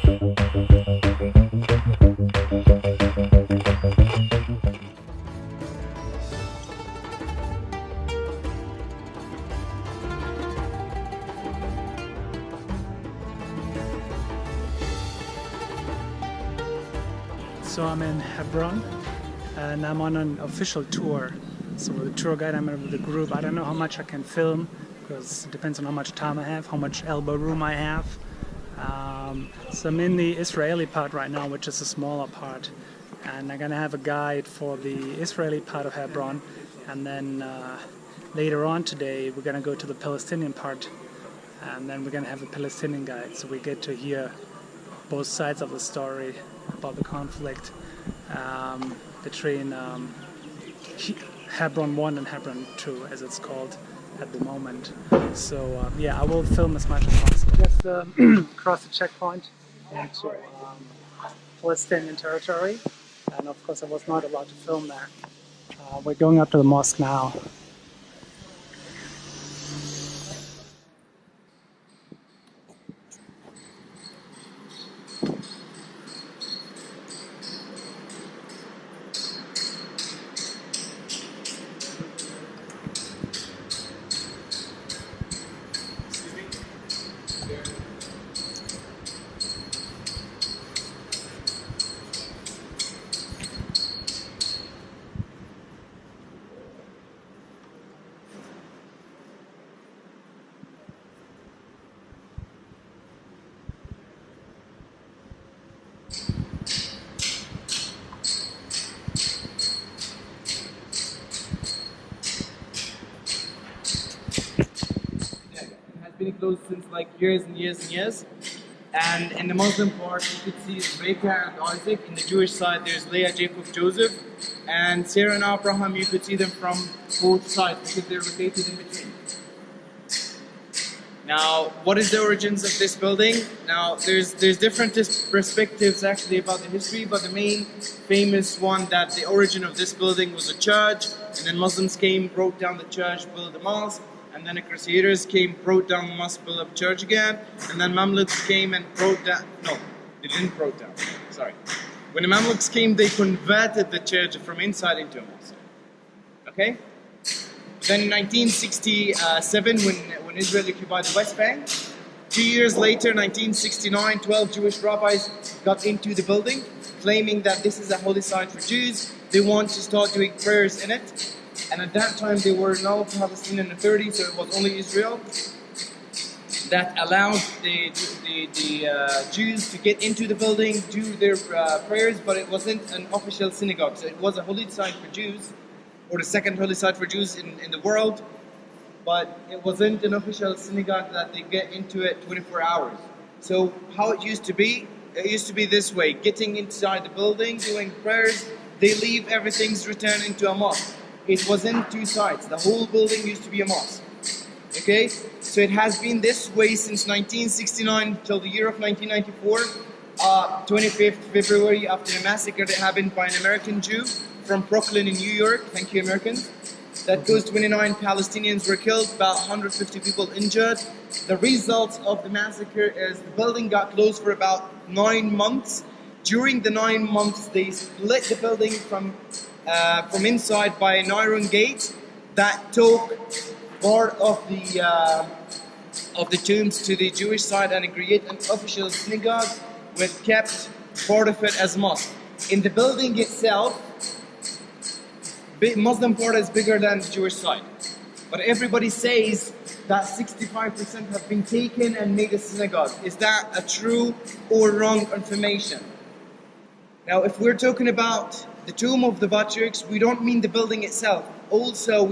So I'm in Hebron and I'm on an official tour. So with the tour guide, I'm with the group. I don't know how much I can film because it depends on how much time I have, how much elbow room I have. So I'm in the Israeli part right now, which is a smaller part. And I'm gonna have a guide for the Israeli part of Hebron. And then later on today, we're gonna go to the Palestinian part. And then we're gonna have a Palestinian guide. So we get to hear both sides of the story about the conflict between Hebron 1 and Hebron 2, as it's called at the moment. So yeah, I will film as much as possible. Just cross the checkpoint into Palestinian territory, and of course I was not allowed to film there. We're going up to the mosque now. Been closed since like years and years and years. And in the Muslim part, you could see Rebecca and Isaac. In the Jewish side, there's Leah, Jacob, Joseph, and Sarah and Abraham. You could see them from both sides because they're located in between. Now, what is the origins of this building? Now, there's different perspectives actually about the history, but the main famous one that the origin of this building was a church, and then Muslims came, broke down the church, built a mosque. And then the Crusaders came, broke down the mosque, built up church again. And then Mamluks came and broke down. No, they didn't broke down. Sorry. When the Mamluks came, they converted the church from inside into a mosque. Okay? Then in 1967, when Israel occupied the West Bank, 2 years later, 1969, 12 Jewish rabbis got into the building, claiming that this is a holy site for Jews. They want to start doing prayers in it. And at that time, there were no Palestinian authorities, so it was only Israel that allowed the Jews to get into the building, do their prayers, but it wasn't an official synagogue. So it was a holy site for Jews, or the second holy site for Jews in the world, but it wasn't an official synagogue that they get into it 24 hours. So how it used to be this way: getting inside the building, doing prayers, they leave, everything's returned into a mosque. It wasn't two sides. The whole building used to be a mosque. Okay? So it has been this way since 1969 till the year of 1994, 25th February, after a massacre that happened by an American Jew from Brooklyn in New York. Thank you, Americans. That goes 29 Palestinians were killed, about 150 people injured. The result of the massacre is the building got closed for about 9 months. During the 9 months, they split the building from inside by an iron gate that took part of the tombs to the Jewish side and create an official synagogue, with kept part of it as mosque. In the building itself, Muslim part is bigger than the Jewish side, but everybody says that 65% have been taken and made a synagogue. Is that a true or wrong information? Now, if we're talking about the tomb of the patriarchs, we don't mean the building itself. Also,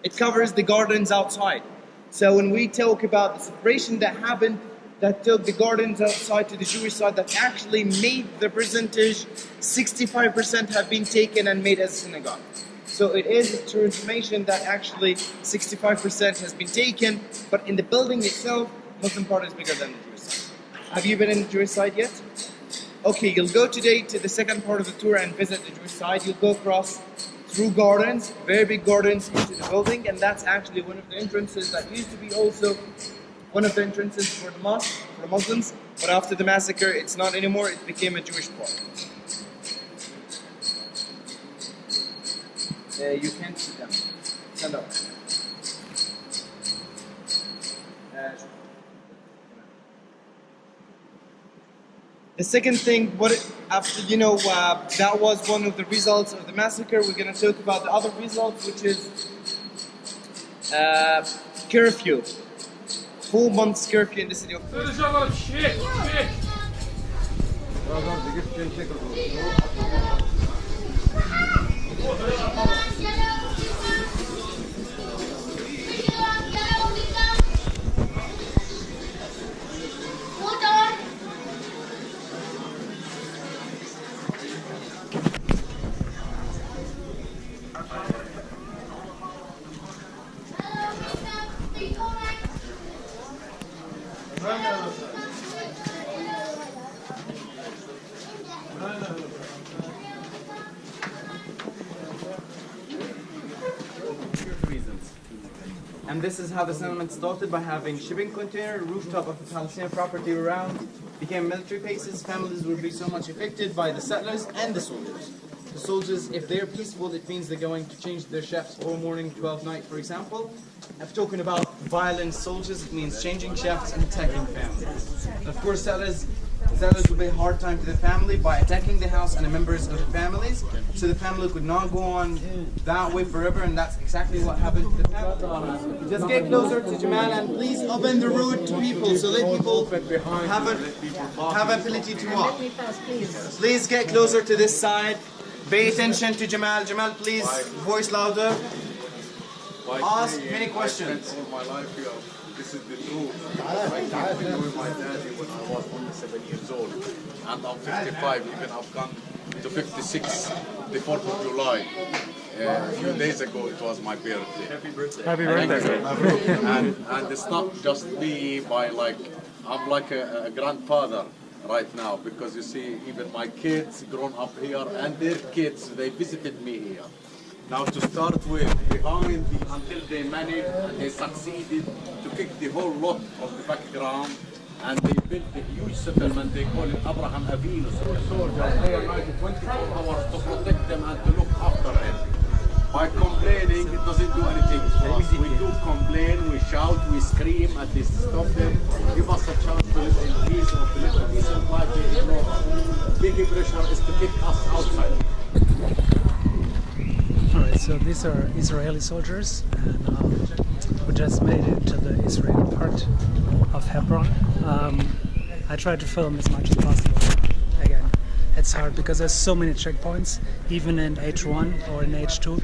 it covers the gardens outside. So when we talk about the separation that happened, that took the gardens outside to the Jewish side, that actually made the percentage 65% have been taken and made as a synagogue. So it is true information that actually 65% has been taken, but in the building itself, Muslim part is bigger than the Jewish side. Have you been in the Jewish side yet? Okay, you'll go today to the second part of the tour and visit the Jewish side. You'll go across through gardens, very big gardens, into the building, and that's actually one of the entrances that used to be also one of the entrances for the mosque, for Muslims, but after the massacre, it's not anymore. It became a Jewish park. You can't sit down. Stand up. The second thing, after that was one of the results of the massacre. We're going to talk about the other results, which is curfew. 4 months curfew in the city of And this is how the settlement started, by having shipping container, rooftop of the Palestinian property around, became military bases. Families would be so much affected by the settlers and the soldiers. The soldiers, if they're peaceful, it means they're going to change their shifts all morning, 12 night, for example. If talking about violent soldiers, it means changing shifts and attacking families. And of course, settlers would be a hard time to the family by attacking the house and the members of the families. So the family could not go on that way forever, and that's exactly what happened to the family. Just get closer to Jamal and please open the road to people, so let people have ability to walk. Please get closer to this side. Pay attention to Jamal. Jamal, please, voice louder. Ask many questions. All my life here, this is the truth. I've been with my daddy when I was only 7 years old, and I'm 55. Even I've gone to 56. The 4th of July. A few days ago, it was my birthday. Happy birthday! Happy birthday! And it's not just me. I'm like a grandfather right now, because you see, even my kids grown up here, and their kids, they visited me here. Now to start with, until they managed and they succeeded to kick the whole lot of the background, and they built a huge settlement. They call it Abraham Avinu. So soldiers there 24 hours to protect them and to look after them. By complaining, it doesn't do anything for us. We do complain, we shout, we scream, and they stop them. Give us a chance to live in peace or to live a decent life. Big pressure is to kick us outside. Alright, so these are Israeli soldiers, and we just made it to the Israeli part of Hebron. I tried to film as much as possible. Again, it's hard because there's so many checkpoints, even in H1 or in H2,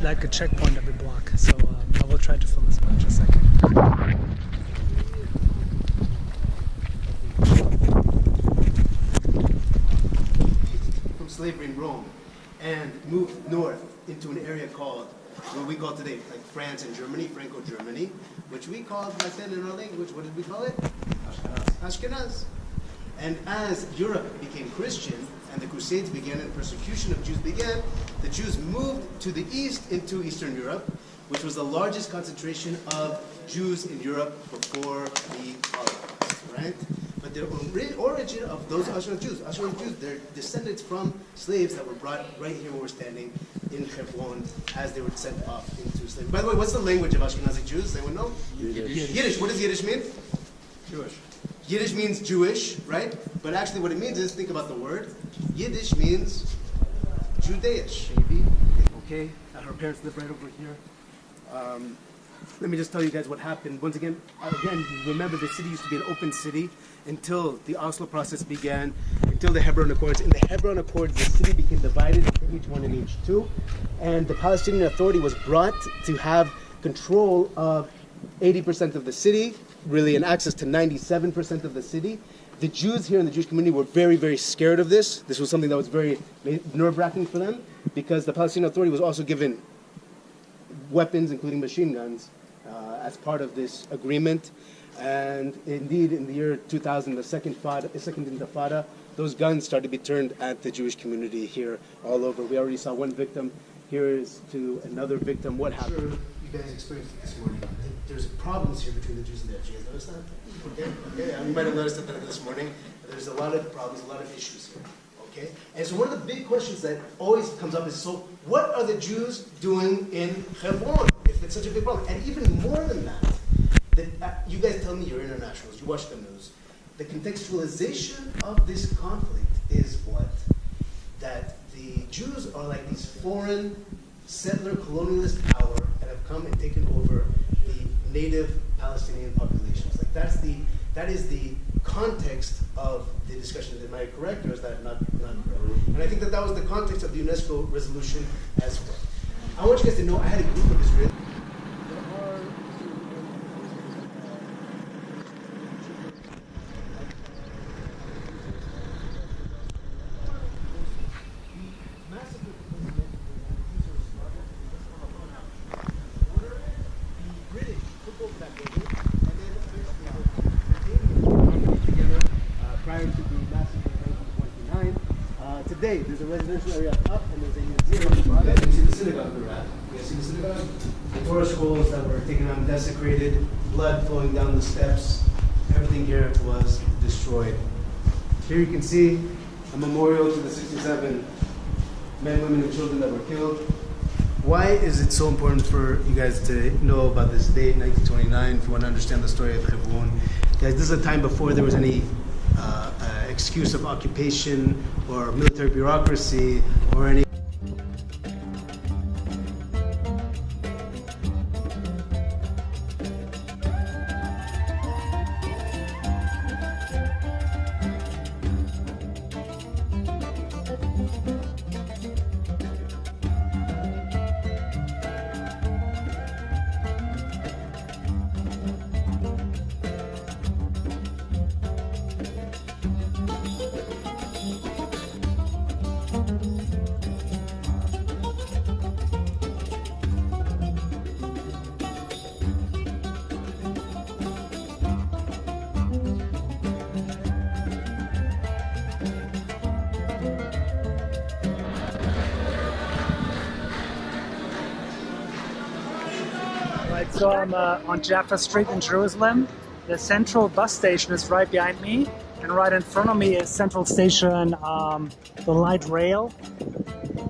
like a checkpoint every block. So I will try to film as much as I can. From slavery in Rome and moved north into an area called what we call today, like France and Germany, Franco-Germany, which we call back then in our language, what did we call it? Ashkenaz. And as Europe became Christian and the Crusades began and persecution of Jews began, the Jews moved to the east into Eastern Europe, which was the largest concentration of Jews in Europe before the Holocaust, right? But the origin of those Ashkenaz Jews, they're descendants from slaves that were brought right here where we're standing in Hebron as they were sent off into slavery. By the way, what's the language of Ashkenazi Jews? Anyone know? Yiddish. What does Yiddish mean? Jewish. Yiddish means Jewish, right? But actually what it means is, think about the word. Yiddish means Judaish. Maybe. Okay, her parents live right over here. Let me just tell you guys what happened. Once again, remember the city used to be an open city until the Oslo process began, until the Hebron Accords. In the Hebron Accords, the city became divided into H1 and H2, and the Palestinian Authority was brought to have control of 80% of the city, really, and access to 97% of the city. The Jews here in the Jewish community were very, very scared of this. This was something that was very nerve-wracking for them, because the Palestinian Authority was also given weapons, including machine guns, as part of this agreement. And indeed, in the year 2000, the second Intifada, those guns started to be turned at the Jewish community here all over. We already saw one victim. Here is to another victim. What happened? You guys experienced it this morning. there's problems here between the Jews and the Arabs. You guys notice that? Okay. You might have noticed that this morning. There's a lot of problems, a lot of issues here. Okay. And so one of the big questions that always comes up is, so what are the Jews doing in Hebron if it's such a big problem? And even more than that, you guys tell me, you're internationals, you watch the news. The contextualization of this conflict is what? That the Jews are like these foreign settler colonialist power that have come and taken over the native Palestinian populations. Like that is the context of the discussion. Am I correct, or is that not correct? And I think that was the context of the UNESCO resolution as well. I want you guys to know I had a group of Israelis. Today, there's a residential area up and there's a museum. You guys can see the synagogue we're at. You guys see the synagogue? The Torah scrolls that were taken out and desecrated, blood flowing down the steps. Everything here was destroyed. Here you can see a memorial to the 67 men, women, and children that were killed. Why is it so important for you guys to know about this date, 1929, if you want to understand the story of Hebron? Guys, this is a time before there was any excuse of occupation or military bureaucracy or any. So I'm on Jaffa Street in Jerusalem. The central bus station is right behind me, and right in front of me is Central Station, the light rail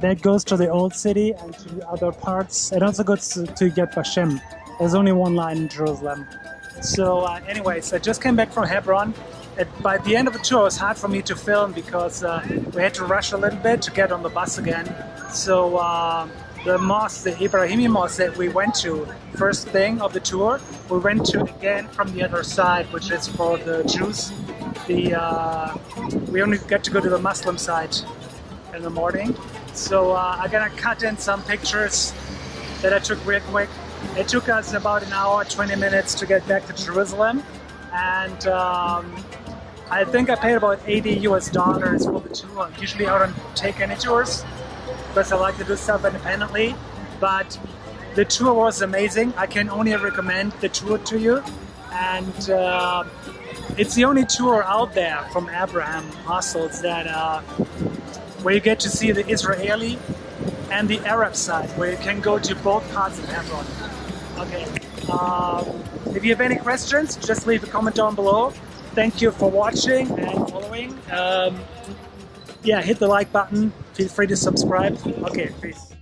that goes to the old city and to the other parts. It also goes to Yad Vashem. There's only one line in Jerusalem. So anyways, I just came back from Hebron. By the end of the tour, it was hard for me to film because we had to rush a little bit to get on the bus again. So the mosque, the Ibrahimi mosque that we went to, first thing of the tour, we went to again from the other side, which is for the Jews. We only get to go to the Muslim side in the morning. So I'm gonna cut in some pictures that I took real quick. It took us about an hour, 20 minutes to get back to Jerusalem. And I think I paid about $80 US for the tour. Usually I don't take any tours because I like to do stuff independently, but the tour was amazing. I can only recommend the tour to you, and it's the only tour out there from Abraham Hostels that where you get to see the Israeli and the Arab side, where you can go to both parts of Hebron. Okay, if you have any questions, just leave a comment down below. Thank you for watching and following. Yeah, hit the like button. Feel free to subscribe. Okay, peace.